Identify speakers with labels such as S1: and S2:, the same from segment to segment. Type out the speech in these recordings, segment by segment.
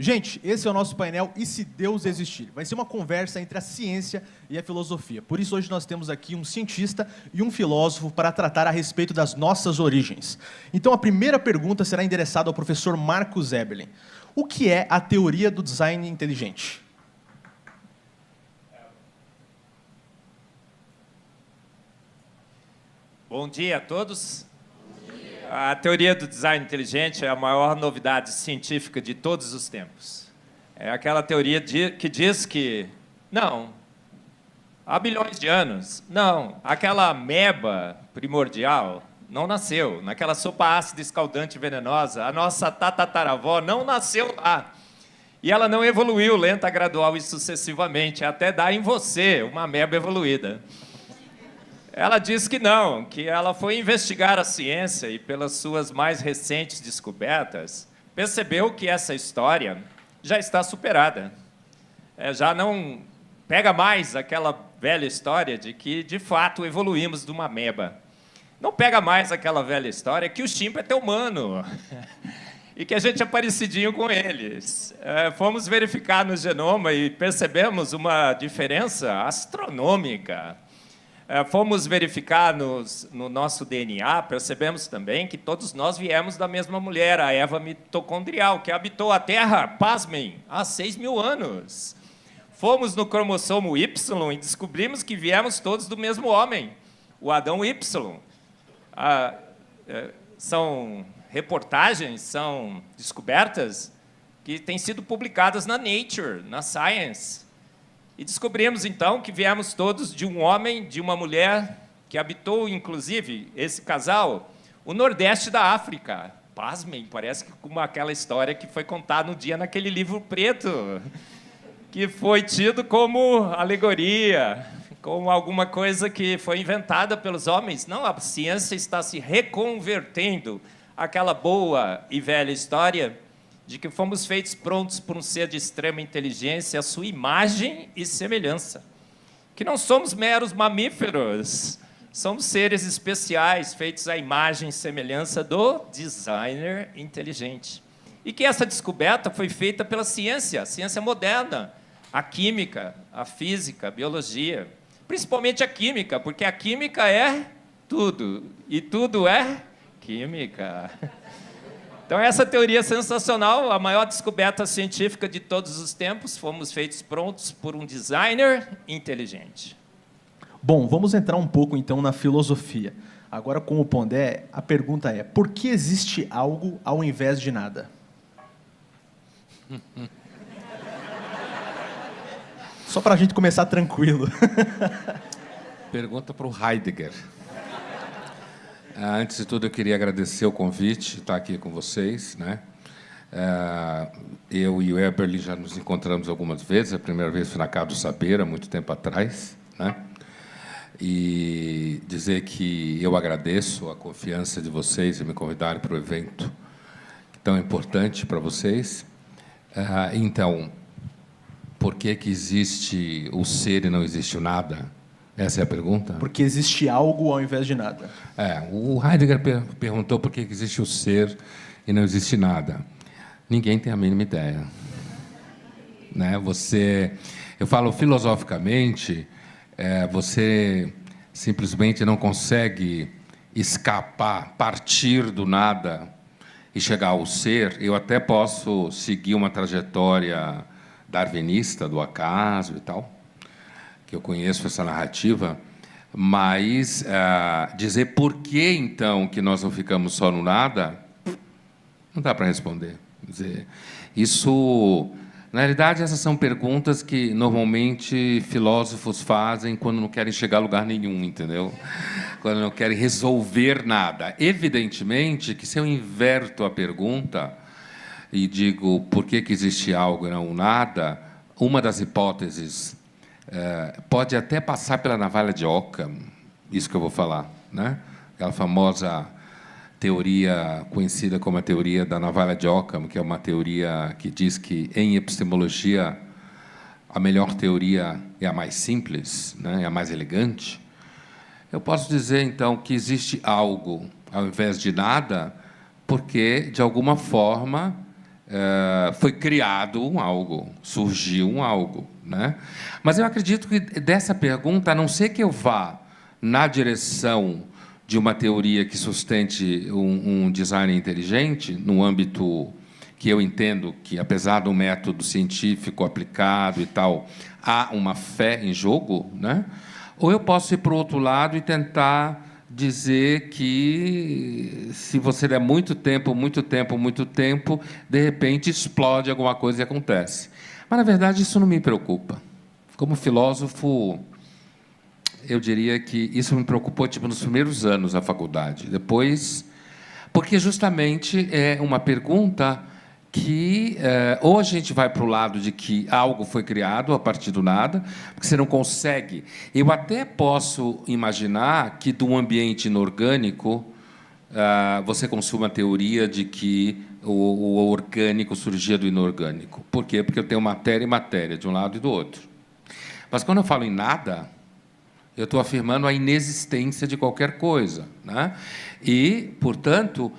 S1: Gente, esse é o nosso painel E se Deus existir? Vai ser uma conversa entre a ciência e a filosofia. Por isso, hoje nós temos aqui um cientista e um filósofo para tratar a respeito das nossas origens. Então, a primeira pergunta será endereçada ao professor Marcos Eberlin. O que é a teoria do design inteligente?
S2: Bom dia a todos. A teoria do design inteligente é a maior novidade científica de todos os tempos. É aquela teoria que diz que, não, há bilhões de anos, não, aquela ameba primordial não nasceu. Naquela sopa ácida, escaldante e venenosa, a nossa tataravó não nasceu lá. E ela não evoluiu lenta, gradual e sucessivamente, até dar em você uma ameba evoluída. Ela diz que não, que ela foi investigar a ciência e, pelas suas mais recentes descobertas, percebeu que essa história já está superada. Já não pega mais aquela velha história de que, de fato, evoluímos de uma ameba. Não pega mais aquela velha história que o chimpa é teu humano e que a gente é parecidinho com eles. Fomos verificar no genoma e percebemos uma diferença astronômica. Fomos verificar no nosso DNA, percebemos também que todos nós viemos da mesma mulher, a Eva mitocondrial, que habitou a Terra, pasmem, há 6.000 anos. Fomos no cromossomo Y e descobrimos que viemos todos do mesmo homem, o Adão Y. São reportagens, são descobertas que têm sido publicadas na Nature, na Science. E descobrimos, então, que viemos todos de um homem, de uma mulher, que habitou, inclusive, esse casal, o Nordeste da África. Pasmem, parece que como aquela história que foi contada um dia naquele livro preto, que foi tido como alegoria, como alguma coisa que foi inventada pelos homens. Não, a ciência está se reconvertendo àquela boa e velha história de que fomos feitos prontos por um ser de extrema inteligência, a sua imagem e semelhança. Que não somos meros mamíferos, somos seres especiais, feitos à imagem e semelhança do designer inteligente. E que essa descoberta foi feita pela ciência, a ciência moderna, a química, a física, a biologia, principalmente a química, porque a química é tudo, e tudo é química. Então, essa teoria sensacional, a maior descoberta científica de todos os tempos, fomos feitos prontos por um designer inteligente.
S1: Bom, vamos entrar um pouco, então, na filosofia. Agora, com o Pondé, a pergunta é, por que existe algo ao invés de nada? Só para a gente começar tranquilo.
S3: Pergunta para o Heidegger. Antes de tudo, eu queria agradecer o convite de estar aqui com vocês, né? Eu e o Eberlin já nos encontramos algumas vezes. A primeira vez foi na Casa do Saber, há muito tempo atrás, né? E dizer que eu agradeço a confiança de vocês em me convidarem para o evento tão importante para vocês. Então, por que existe o ser e não existe o nada? Essa é a pergunta?
S1: Porque existe algo ao invés de nada.
S3: O Heidegger perguntou por que existe o ser e não existe nada. Ninguém tem a mínima ideia. Né? Eu falo filosoficamente, você simplesmente não consegue escapar, partir do nada e chegar ao ser. Eu até posso seguir uma trajetória darwinista, do acaso e tal, que eu conheço essa narrativa, mas dizer por que, então, que nós não ficamos só no nada, não dá para responder. Quer dizer, isso, na realidade, essas são perguntas que, normalmente, filósofos fazem quando não querem chegar a lugar nenhum, entendeu? Quando não querem resolver nada. Evidentemente que, se eu inverto a pergunta e digo por que existe algo e não nada, uma das hipóteses pode até passar pela navalha de Occam, isso que eu vou falar, né? Aquela famosa teoria conhecida como a teoria da navalha de Occam, que é uma teoria que diz que, em epistemologia, a melhor teoria é a mais simples, né? É a mais elegante. Eu posso dizer, então, que existe algo ao invés de nada, porque, de alguma forma, foi criado um algo, surgiu um algo, né? Mas eu acredito que dessa pergunta, a não ser que eu vá na direção de uma teoria que sustente um design inteligente, no âmbito que eu entendo que, apesar do método científico aplicado e tal, há uma fé em jogo, né? Ou eu posso ir para o outro lado e tentar dizer que, se você der muito tempo, de repente explode alguma coisa e acontece. Mas, na verdade, isso não me preocupa. Como filósofo, eu diria que isso me preocupou tipo, nos primeiros anos da faculdade. Depois, porque justamente é uma pergunta que ou a gente vai para o lado de que algo foi criado a partir do nada, porque você não consegue. Eu até posso imaginar que, de um ambiente inorgânico, você consuma a teoria de que o orgânico surgia do inorgânico. Por quê? Porque eu tenho matéria e matéria, de um lado e do outro. Mas, quando eu falo em nada, eu estou afirmando a inexistência de qualquer coisa, né? E, portanto,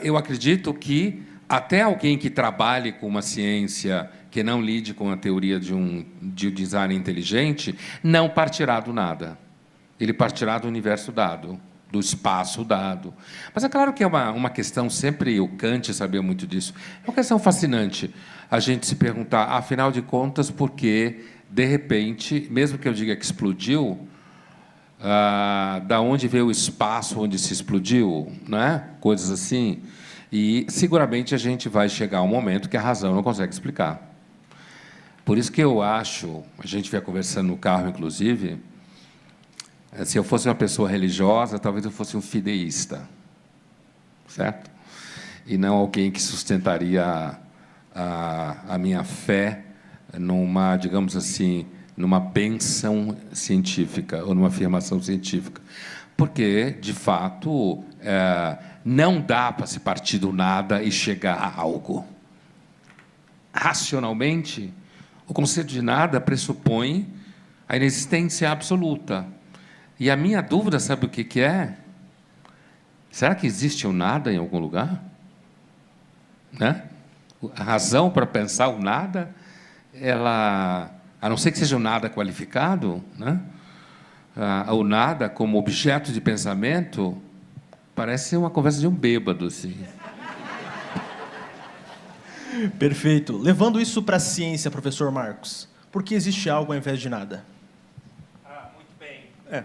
S3: eu acredito que até alguém que trabalhe com uma ciência que não lide com a teoria de design inteligente não partirá do nada. Ele partirá do universo dado, do espaço dado. Mas é claro que é uma questão, sempre o Kant sabia muito disso, é uma questão fascinante a gente se perguntar, afinal de contas, por que, de repente, mesmo que eu diga que explodiu, da onde veio o espaço onde se explodiu, né? Coisas assim. E, seguramente, a gente vai chegar a um momento que a razão não consegue explicar. Por isso que eu acho, a gente vai conversando no carro, inclusive, se eu fosse uma pessoa religiosa, talvez eu fosse um fideísta, certo? E não alguém que sustentaria a minha fé numa, digamos assim, numa bênção científica ou numa afirmação científica. Porque, de fato, não dá para se partir do nada e chegar a algo. Racionalmente, o conceito de nada pressupõe a inexistência absoluta. E a minha dúvida, sabe o que é? Será que existe o nada em algum lugar? Né? A razão para pensar o nada, ela, a não ser que seja o nada qualificado, né? O nada como objeto de pensamento parece ser uma conversa de um bêbado, assim.
S1: Perfeito. Levando isso para a ciência, professor Marcos, por que existe algo ao invés de nada?
S2: Muito bem.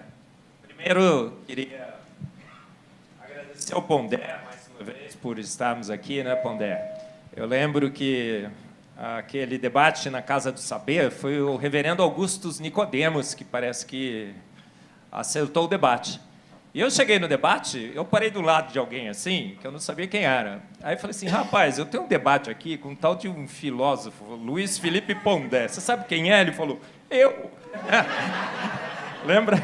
S2: Primeiro, queria agradecer ao Pondé, mais uma vez, por estarmos aqui, né, Pondé? Eu lembro que aquele debate na Casa do Saber foi o reverendo Augustus Nicodemos, que parece que acertou o debate. E eu cheguei no debate, eu parei do lado de alguém assim, que eu não sabia quem era. Aí eu falei assim, rapaz, eu tenho um debate aqui com um tal de um filósofo, Luiz Felipe Pondé. Você sabe quem é? Ele falou, eu. Lembra?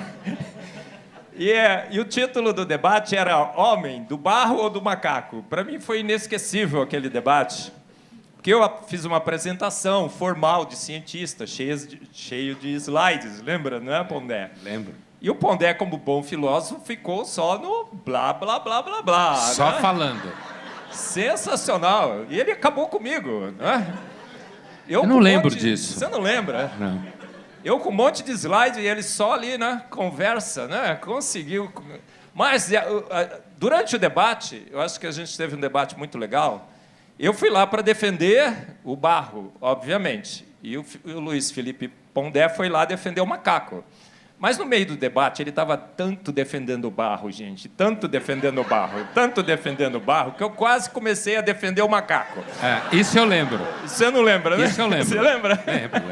S2: E o título do debate era Homem, do barro ou do macaco? Para mim foi inesquecível aquele debate, porque eu fiz uma apresentação formal de cientista, cheio de slides, lembra, não é, Pondé?
S3: Lembro.
S2: E o Pondé, como bom filósofo, ficou só no blá, blá, blá, blá, blá.
S3: Só
S2: né?
S3: falando.
S2: Sensacional. E ele acabou comigo. Né?
S3: Eu não lembro disso.
S2: Você não lembra?
S3: Não.
S2: Eu com um monte de slide e ele só ali, né? Conversa, né? Conseguiu. Mas, durante o debate, eu acho que a gente teve um debate muito legal, eu fui lá para defender o barro, obviamente. E o Luiz Felipe Pondé foi lá defender o macaco. Mas, no meio do debate, ele estava tanto defendendo o barro, gente, tanto defendendo o barro, que eu quase comecei a defender o macaco.
S3: Isso eu lembro.
S2: Você não lembra, né?
S3: Isso eu lembro.
S2: Você lembra?
S3: Lembro.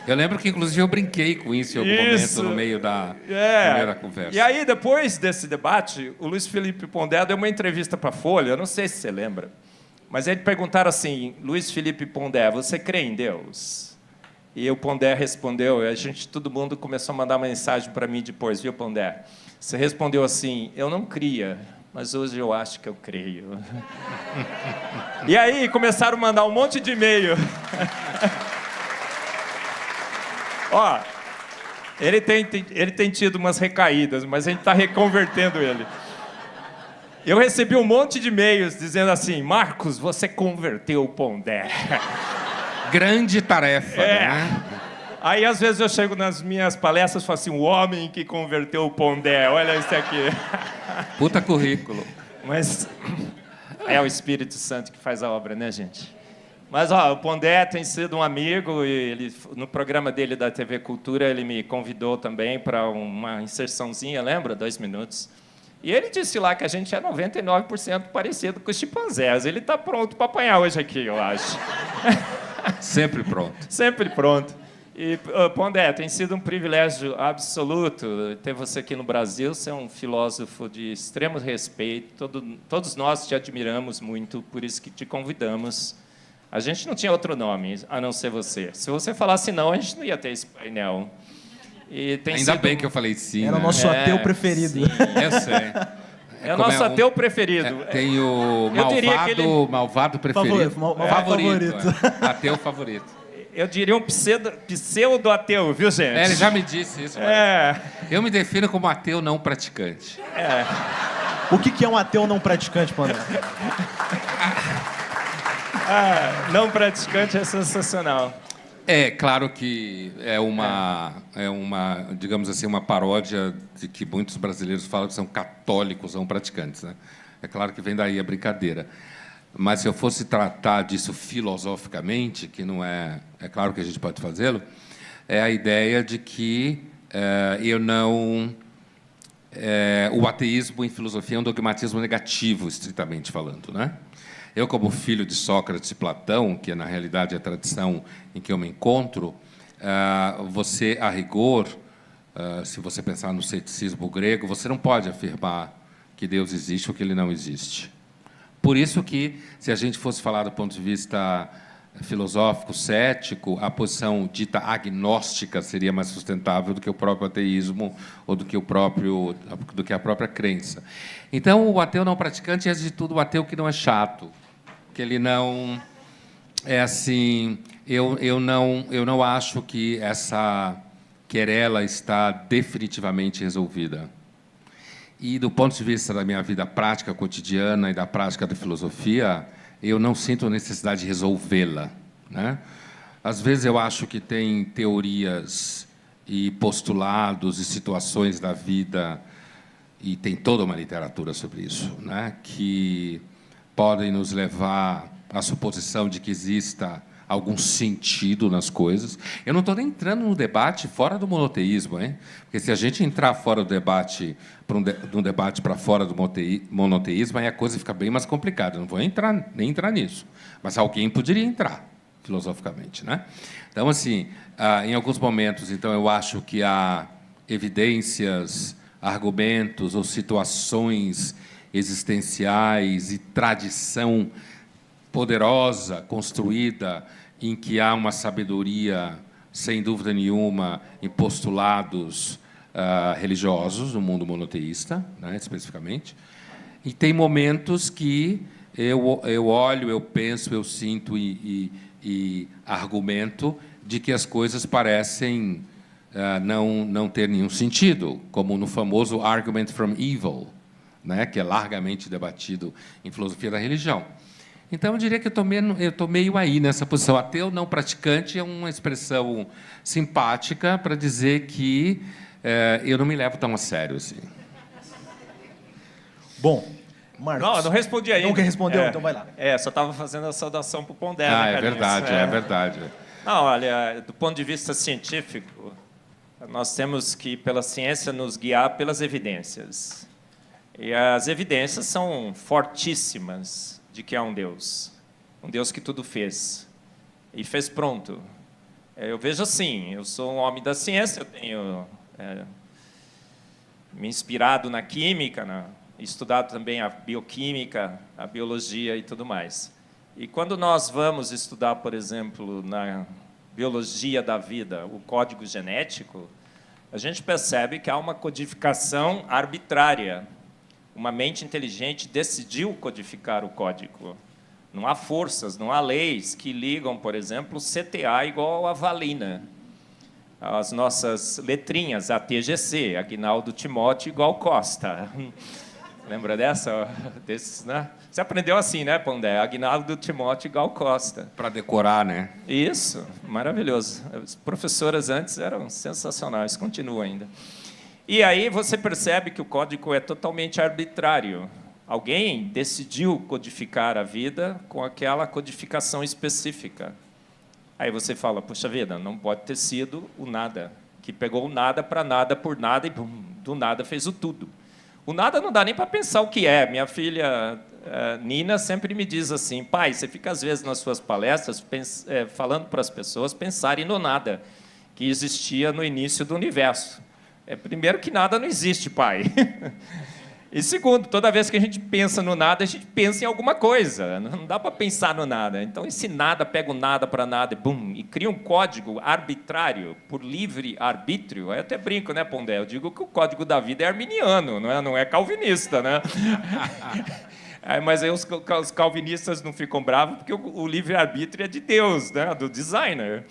S3: Eu lembro que, inclusive, eu brinquei com isso em algum momento no meio da primeira conversa.
S2: E aí, depois desse debate, o Luiz Felipe Pondé deu uma entrevista para a Folha, eu não sei se você lembra, mas eles perguntaram assim, Luiz Felipe Pondé, você crê em Deus? E o Pondé respondeu, e todo mundo começou a mandar mensagem para mim depois, viu, Pondé? Você respondeu assim, eu não cria, mas hoje eu acho que eu creio. E aí começaram a mandar um monte de e-mail. Ó, ele tem tido umas recaídas, mas a gente está reconvertendo ele. Eu recebi um monte de e-mails dizendo assim, Marcos, você converteu o Pondé.
S3: Grande tarefa, né?
S2: Aí, às vezes, eu chego nas minhas palestras e falo assim, o homem que converteu o Pondé, olha isso aqui.
S3: Puta currículo.
S2: Mas é o Espírito Santo que faz a obra, né, gente? Mas, ó, o Pondé tem sido um amigo e ele, no programa dele da TV Cultura, ele me convidou também para uma inserçãozinha, lembra? 2 minutos. E ele disse lá que a gente é 99% parecido com os chimpanzés. Ele está pronto para apanhar hoje aqui, eu acho.
S3: Sempre pronto.
S2: Sempre pronto. E, Pondé, tem sido um privilégio absoluto ter você aqui no Brasil. Você é um filósofo de extremo respeito. Todos nós te admiramos muito, por isso que te convidamos. A gente não tinha outro nome, a não ser você. Se você falasse não, a gente não ia ter esse painel. E tem
S3: Ainda
S2: sido...
S3: bem que eu falei sim.
S1: Era o nosso ateu preferido.
S2: Sim.
S3: Eu sei.
S2: É o nosso ateu preferido.
S3: Tem o
S2: Eu diria que ele...
S3: malvado preferido.
S1: Favorito.
S3: Ateu favorito.
S2: Eu diria um pseudo-ateu, viu, gente?
S3: Ele já me disse isso. Eu me defino como ateu não praticante.
S1: O que é um ateu não praticante, Pondé?
S2: Não praticante é sensacional.
S3: É claro que é uma, digamos assim, uma paródia de que muitos brasileiros falam que são católicos, são praticantes, né? É claro que vem daí a brincadeira. Mas se eu fosse tratar disso filosoficamente, que não é claro que a gente pode fazê-lo, é a ideia de que o ateísmo em filosofia é um dogmatismo negativo, estritamente falando, né? Eu, como filho de Sócrates e Platão, que na realidade é a tradição em que eu me encontro, você, a rigor, se você pensar no ceticismo grego, você não pode afirmar que Deus existe ou que ele não existe. Por isso que, se a gente fosse falar do ponto de vista filosófico, cético, a posição dita agnóstica seria mais sustentável do que o próprio ateísmo ou do que a própria crença. Então, o ateu não praticante é, antes de tudo, o ateu que não é chato, que ele não é assim. Eu não acho que essa querela está definitivamente resolvida. E, do ponto de vista da minha vida prática cotidiana e da prática da filosofia, eu não sinto necessidade de resolvê-la, né? Às vezes eu acho que tem teorias e postulados e situações da vida, e tem toda uma literatura sobre isso, né, que podem nos levar à suposição de que exista algum sentido nas coisas. Eu não estou nem entrando no debate fora do monoteísmo, hein? Porque se a gente entrar fora do debate, de um debate para fora do monoteísmo, aí a coisa fica bem mais complicada. Eu não vou nem entrar nisso. Mas alguém poderia entrar, filosoficamente, né? Então, assim, em alguns momentos, então, eu acho que há evidências, argumentos ou situações existenciais e tradição poderosa, construída, em que há uma sabedoria, sem dúvida nenhuma, em postulados religiosos, no mundo monoteísta, né, especificamente. E tem momentos que eu olho, eu penso, eu sinto e argumento de que as coisas parecem não ter nenhum sentido, como no famoso Argument from Evil, né, que é largamente debatido em filosofia da religião. Então, eu diria que eu estou meio aí nessa posição. Ateu não praticante é uma expressão simpática para dizer que eu não me levo tão a sério assim.
S1: Bom, Marcos...
S2: Não, eu não respondi ainda.
S1: Não quer responder? Então vai lá.
S2: Só estava fazendo a saudação para o Pondé.
S3: É verdade, é verdade.
S2: Não, olha, do ponto de vista científico, nós temos que, pela ciência, nos guiar pelas evidências. E as evidências são fortíssimas de que há um Deus que tudo fez, e fez pronto. Eu vejo assim, eu sou um homem da ciência, eu tenho me inspirado na química, estudado também a bioquímica, a biologia e tudo mais. E quando nós vamos estudar, por exemplo, na biologia da vida, o código genético, a gente percebe que há uma codificação arbitrária. Uma mente inteligente decidiu codificar o código. Não há forças, não há leis que ligam, por exemplo, o CTA igual a valina. As nossas letrinhas, ATGC, Aguinaldo Timóteo igual Costa. Lembra dessa? Desses, né? Você aprendeu assim, né, Pondé? Aguinaldo Timóteo e Gal Costa.
S3: Para decorar, né?
S2: Isso, maravilhoso. As professoras antes eram sensacionais, continuam ainda. E aí você percebe que o código é totalmente arbitrário. Alguém decidiu codificar a vida com aquela codificação específica. Aí você fala, puxa vida, não pode ter sido o nada, que pegou o nada para nada por nada e bum, do nada fez o tudo. O nada não dá nem para pensar o que é. Minha filha Nina sempre me diz assim, pai, você fica às vezes nas suas palestras falando para as pessoas pensarem no nada que existia no início do universo. Primeiro que nada não existe, pai. E segundo, toda vez que a gente pensa no nada, a gente pensa em alguma coisa. Não dá para pensar no nada. Então, esse nada pega o nada para nada e cria um código arbitrário, por livre arbítrio. Eu até brinco, né, Pondé? Eu digo que o código da vida é arminiano, não é calvinista, né? Mas aí os calvinistas não ficam bravos porque o livre-arbítrio é de Deus, né, do designer.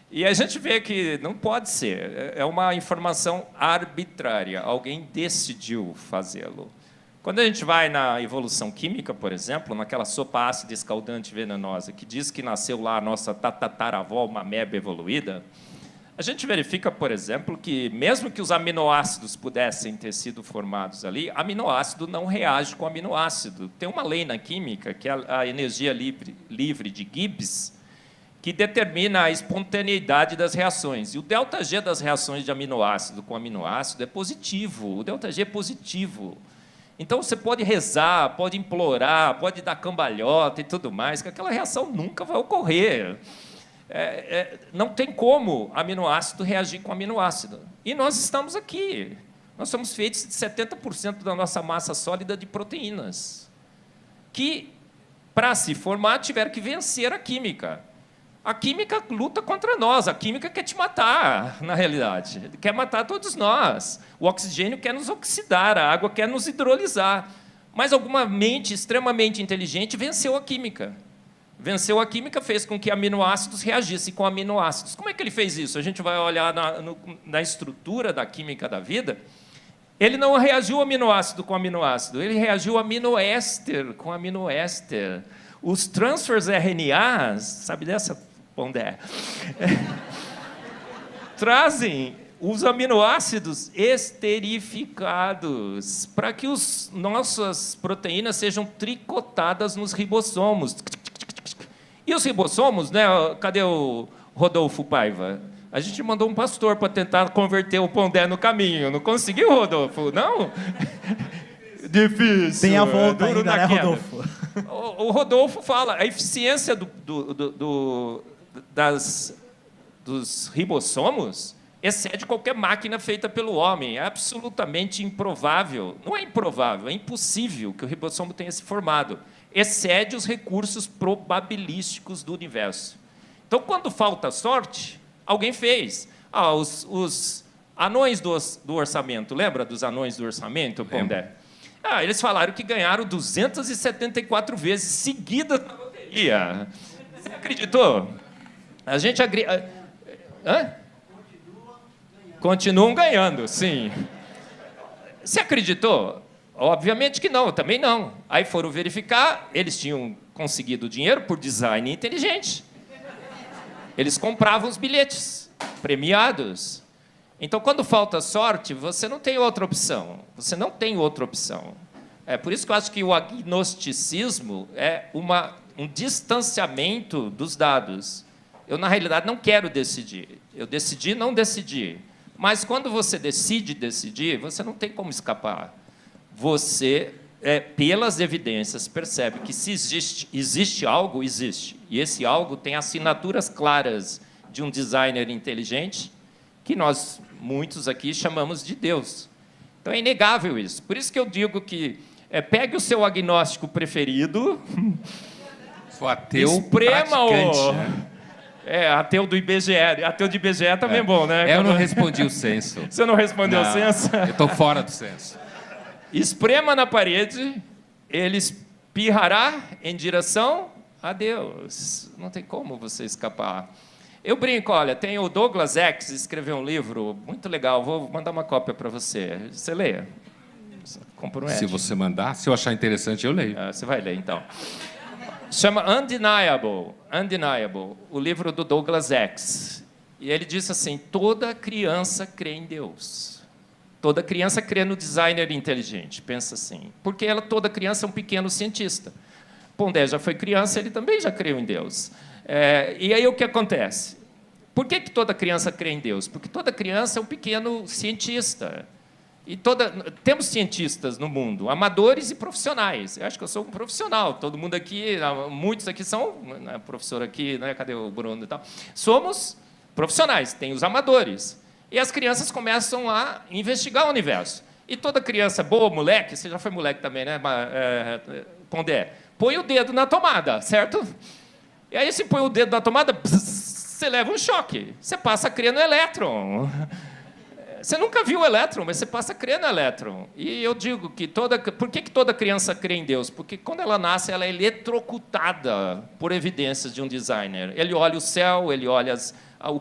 S2: E a gente vê que não pode ser, é uma informação arbitrária, alguém decidiu fazê-lo. Quando a gente vai na evolução química, por exemplo, naquela sopa ácida escaldante venenosa, que diz que nasceu lá a nossa tataravó, uma ameba evoluída, a gente verifica, por exemplo, que mesmo que os aminoácidos pudessem ter sido formados ali, aminoácido não reage com aminoácido. Tem uma lei na química, que é a energia livre de Gibbs, que determina a espontaneidade das reações. E o ΔG das reações de aminoácido com aminoácido é positivo. O ΔG é positivo. Então, você pode rezar, pode implorar, pode dar cambalhota e tudo mais, que aquela reação nunca vai ocorrer. Não tem como aminoácido reagir com aminoácido. E nós estamos aqui. Nós somos feitos de 70% da nossa massa sólida de proteínas, que, para se formar, tiveram que vencer a química. A química luta contra nós, a química quer te matar, na realidade. Quer matar todos nós. O oxigênio quer nos oxidar, a água quer nos hidrolisar. Mas alguma mente extremamente inteligente venceu a química. Venceu a química, fez com que aminoácidos reagissem com aminoácidos. Como é que ele fez isso? A gente vai olhar na estrutura da química da vida. Ele não reagiu aminoácido com aminoácido, ele reagiu aminoéster com aminoéster. Os transfers RNAs, sabe dessa, Pondé? Trazem os aminoácidos esterificados para que as nossas proteínas sejam tricotadas nos ribossomos. E os ribossomos, né? Cadê o Rodolfo Paiva? A gente mandou um pastor para tentar converter o Pondé no caminho. Não conseguiu, Rodolfo? Não? Difícil.
S1: Tem a volta ainda, né, Rodolfo?
S2: O Rodolfo fala, a eficiência dos ribossomos excede qualquer máquina feita pelo homem. É absolutamente improvável. Não é improvável, é impossível que o ribossomo tenha se formado. Excede os recursos probabilísticos do universo. Então, quando falta sorte, alguém fez. Os anões do orçamento, lembra dos anões do orçamento, Pondé? Eles falaram que ganharam 274 vezes seguidas na loteria. Você acreditou? A gente continuam ganhando, sim. Você acreditou? Obviamente que não, eu também não. Aí foram verificar, eles tinham conseguido dinheiro por design inteligente. Eles compravam os bilhetes premiados. Então, quando falta sorte, você não tem outra opção. Você não tem outra opção. É por isso que eu acho que o agnosticismo é um distanciamento dos dados. Eu, na realidade, não quero decidir. Eu decidi não decidir. Mas, quando você decide decidir, você não tem como escapar. Você, pelas evidências, percebe que se existe algo, existe. E esse algo tem assinaturas claras de um designer inteligente, que nós, muitos aqui, chamamos de Deus. Então, é inegável isso. Por isso que eu digo que pegue o seu agnóstico preferido,
S3: o ateu
S2: esprema-o. Ateu do IBGE. Ateu de IBGE também é bom, né?
S3: Eu não respondi o censo.
S2: Você não respondeu o censo?
S3: Eu estou fora do censo.
S2: Esprema na parede, ele espirrará em direção a Deus. Não tem como você escapar. Eu brinco, olha, tem o Douglas X, escreveu um livro muito legal, vou mandar uma cópia para você. Você lê? compromete.
S3: Se você mandar, se eu achar interessante, eu leio.
S2: Você vai ler, então. Chama Undeniable, Undeniable, o livro do Douglas X. E ele disse assim, toda criança crê em Deus. Toda criança crê no designer inteligente, pensa assim. Porque toda criança é um pequeno cientista. Pondé já foi criança, ele também já creu em Deus. E aí o que acontece? Por que toda criança crê em Deus? Porque toda criança é um pequeno cientista. E temos cientistas no mundo, amadores e profissionais. Eu acho que eu sou um profissional. Todo mundo aqui, muitos aqui são, né, professor aqui, né, cadê o Bruno e tal? Somos profissionais, tem os amadores. E as crianças começam a investigar o universo. E toda criança boa, moleque, você já foi moleque também, né, Pondé? Põe o dedo na tomada, certo? E aí, se põe o dedo na tomada, você leva um choque. Você passa a crer no elétron. Você nunca viu o elétron, mas você passa a crer no elétron. E eu digo que por que toda criança crê em Deus? Porque quando ela nasce, ela é eletrocutada por evidências de um designer. Ele olha o céu, ele olha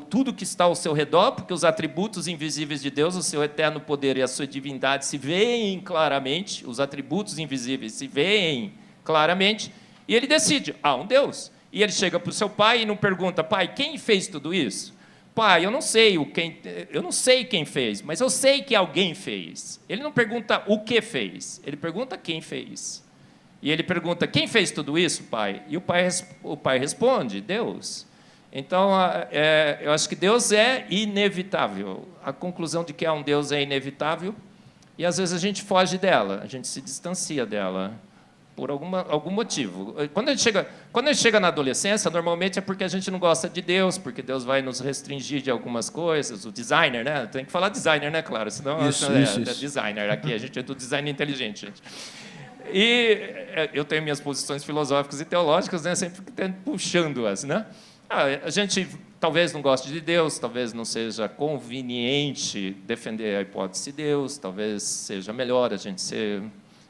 S2: tudo que está ao seu redor, porque os atributos invisíveis de Deus, o seu eterno poder e a sua divindade se veem claramente, os atributos invisíveis se veem claramente, e ele decide, há um Deus. E ele chega para o seu pai e não pergunta, pai, quem fez tudo isso? Pai, eu não sei quem fez, mas eu sei que alguém fez. Ele não pergunta o que fez, ele pergunta quem fez. E ele pergunta, quem fez tudo isso, pai? E o pai responde, Deus. Então, eu acho que Deus é inevitável. A conclusão de que há um Deus é inevitável, e às vezes a gente foge dela, a gente se distancia dela, por algum motivo. Quando a gente chega na adolescência, normalmente é porque a gente não gosta de Deus, porque Deus vai nos restringir de algumas coisas. O designer, né? Tem que falar designer, né, claro? Senão
S1: isso.
S2: É designer. Aqui a gente é do design inteligente, gente. E eu tenho minhas posições filosóficas e teológicas, né? Sempre puxando-as, né? A gente talvez não goste de Deus, talvez não seja conveniente defender a hipótese de Deus, talvez seja melhor a gente ser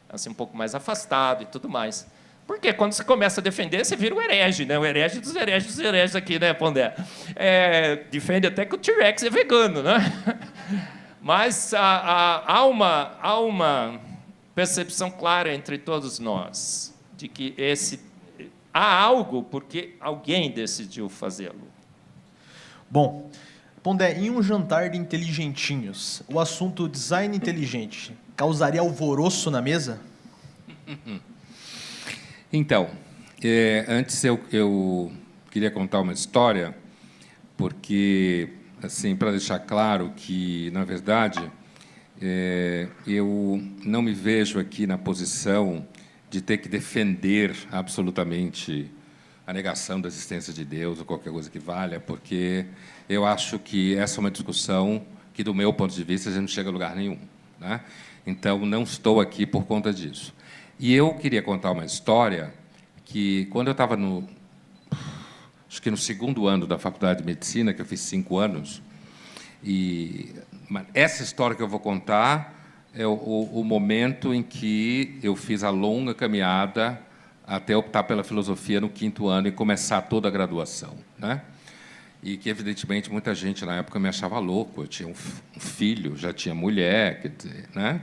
S2: assim, um pouco mais afastado e tudo mais. Porque quando você começa a defender, você vira o herege, né? O herege dos hereges aqui, né, Pondé? Defende até que o T-Rex é vegano, né? Mas há uma percepção clara entre todos nós de que há algo porque alguém decidiu fazê-lo.
S1: Bom, Pondé, em um jantar de inteligentinhos, o assunto design inteligente causaria alvoroço na mesa?
S3: Então, antes eu queria contar uma história, porque, assim, para deixar claro que, na verdade, eu não me vejo aqui na posição de ter que defender absolutamente a negação da existência de Deus ou qualquer coisa que valha, porque eu acho que essa é uma discussão que, do meu ponto de vista, a gente não chega a lugar nenhum, né? Então, não estou aqui por conta disso. E eu queria contar uma história que, quando eu estava acho que no segundo ano da Faculdade de Medicina, que eu fiz 5 anos, e essa história que eu vou contar é o momento em que eu fiz a longa caminhada até optar pela filosofia no 5º ano e começar toda a graduação, né? E que, evidentemente, muita gente na época me achava louco. Eu tinha um filho, já tinha mulher, quer dizer, né?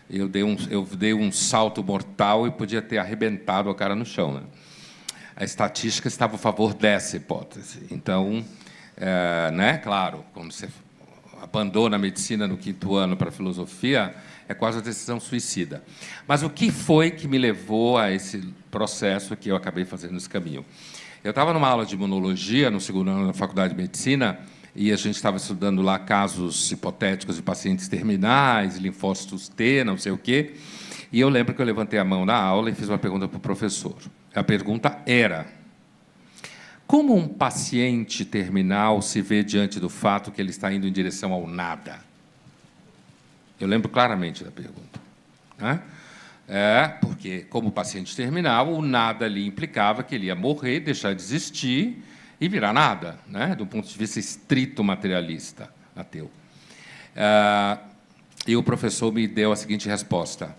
S3: Eu dei um salto mortal e podia ter arrebentado a cara no chão, né? A estatística estava a favor dessa hipótese. Então, né? Claro, quando você abandona a medicina no 5º ano para a filosofia, é quase uma decisão suicida. Mas o que foi que me levou a esse processo que eu acabei fazendo esse caminho? Eu estava numa aula de imunologia no 2º ano da Faculdade de Medicina e a gente estava estudando lá casos hipotéticos de pacientes terminais, linfócitos T, não sei o quê. E eu lembro que eu levantei a mão na aula e fiz uma pergunta para o professor. A pergunta era: como um paciente terminal se vê diante do fato que ele está indo em direção ao nada? Eu lembro claramente da pergunta, né? Porque, como paciente terminal, o nada ali implicava que ele ia morrer, deixar de existir e virar nada, né? Do ponto de vista estrito materialista, ateu. E o professor me deu a seguinte resposta: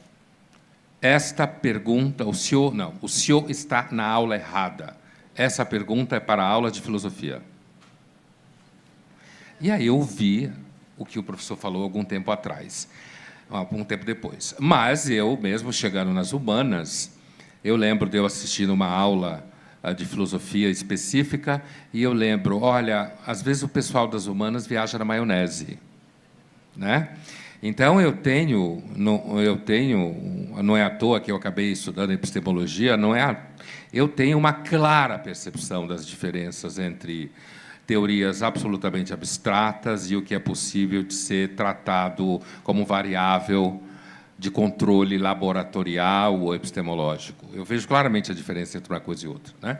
S3: esta pergunta, o senhor está na aula errada. Essa pergunta é para a aula de filosofia. E aí eu vi o que o professor falou algum tempo atrás. um tempo depois. Mas eu mesmo, chegando nas humanas, eu lembro de eu assistir uma aula de filosofia específica e eu lembro, olha, às vezes o pessoal das humanas viaja na maionese, né? Então não é à toa que eu acabei estudando epistemologia, eu tenho uma clara percepção das diferenças entre teorias absolutamente abstratas e o que é possível de ser tratado como variável de controle laboratorial ou epistemológico. Eu vejo claramente a diferença entre uma coisa e outra, né?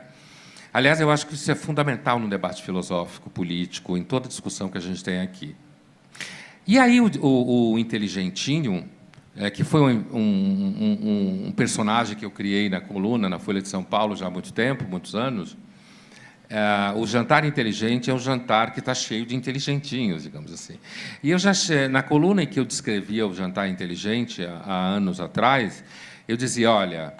S3: Aliás, eu acho que isso é fundamental no debate filosófico, político, em toda discussão que a gente tem aqui. E aí o inteligentinho, que foi um personagem que eu criei na coluna, na Folha de São Paulo, já há muito tempo, muitos anos. O jantar inteligente é um jantar que está cheio de inteligentinhos, digamos assim. E eu já, na coluna em que eu descrevia o jantar inteligente, há anos atrás, eu dizia, olha,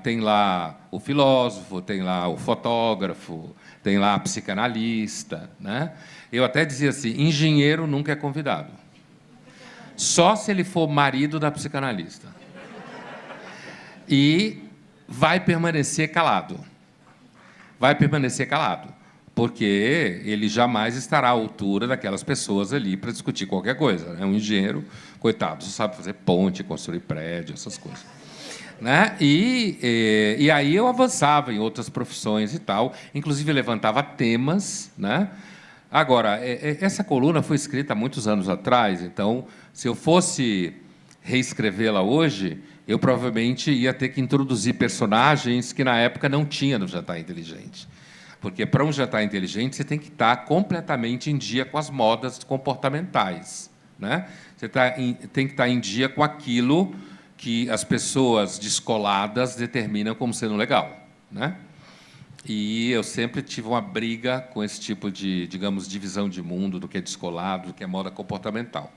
S3: tem lá o filósofo, tem lá o fotógrafo, tem lá a psicanalista, né? Eu até dizia assim, engenheiro nunca é convidado. Só se ele for marido da psicanalista. E vai permanecer calado. Vai permanecer calado, porque ele jamais estará à altura daquelas pessoas ali para discutir qualquer coisa. É um engenheiro, coitado, só sabe fazer ponte, construir prédio, essas coisas. Né? E aí eu avançava em outras profissões e tal, inclusive levantava temas, né? Agora, essa coluna foi escrita há muitos anos atrás, então, se eu fosse reescrevê-la hoje, eu provavelmente ia ter que introduzir personagens que, na época, não tinha no Jantar Inteligente. Porque, para um jantar inteligente, você tem que estar completamente em dia com as modas comportamentais, né? Você tem que estar em dia com aquilo que as pessoas descoladas determinam como sendo legal, né? E eu sempre tive uma briga com esse tipo de, digamos, divisão de mundo, do que é descolado, do que é moda comportamental.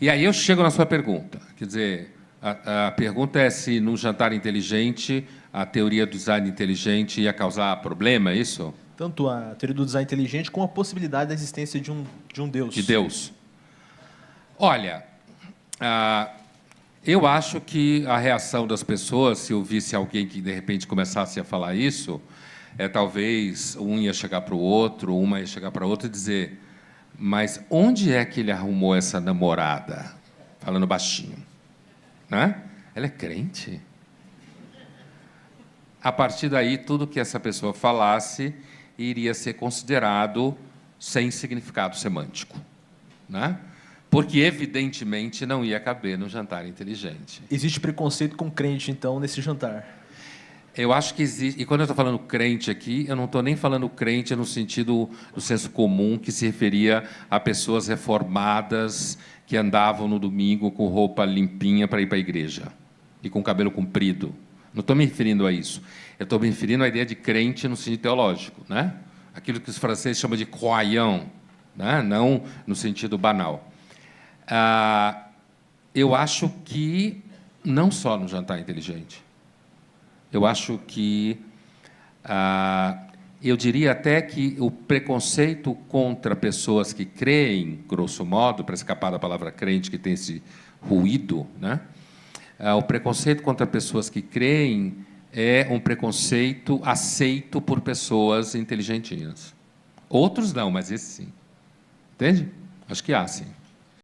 S3: E aí eu chego na sua pergunta. Quer dizer, a pergunta é se, num jantar inteligente, a teoria do design inteligente ia causar problema, é isso?
S1: Tanto a teoria do design inteligente como a possibilidade da existência de um Deus.
S3: De Deus. Olha, eu acho que a reação das pessoas, se eu visse alguém que, de repente, começasse a falar isso, talvez um ia chegar para o outro, uma ia chegar para a outra e dizer, mas onde é que ele arrumou essa namorada? Falando baixinho. Né? Ela é crente? A partir daí, tudo que essa pessoa falasse iria ser considerado sem significado semântico, né? Porque, evidentemente, não ia caber no jantar inteligente.
S1: Existe preconceito com crente, então, nesse jantar?
S3: Eu acho que existe. E quando eu estou falando crente aqui, eu não estou nem falando crente no sentido do senso comum, que se referia a pessoas reformadas que andavam no domingo com roupa limpinha para ir para a igreja e com cabelo comprido. Não estou me referindo a isso. Eu estou me referindo à ideia de crente no sentido teológico, né? Aquilo que os franceses chamam de croyant, né? Não no sentido banal. Eu acho que, não só no jantar inteligente, eu acho que, eu diria até que o preconceito contra pessoas que creem, grosso modo, para escapar da palavra crente, que tem esse ruído, né? O preconceito contra pessoas que creem é um preconceito aceito por pessoas inteligentinhas. Outros não, mas esse sim. Entende? Acho que há, sim.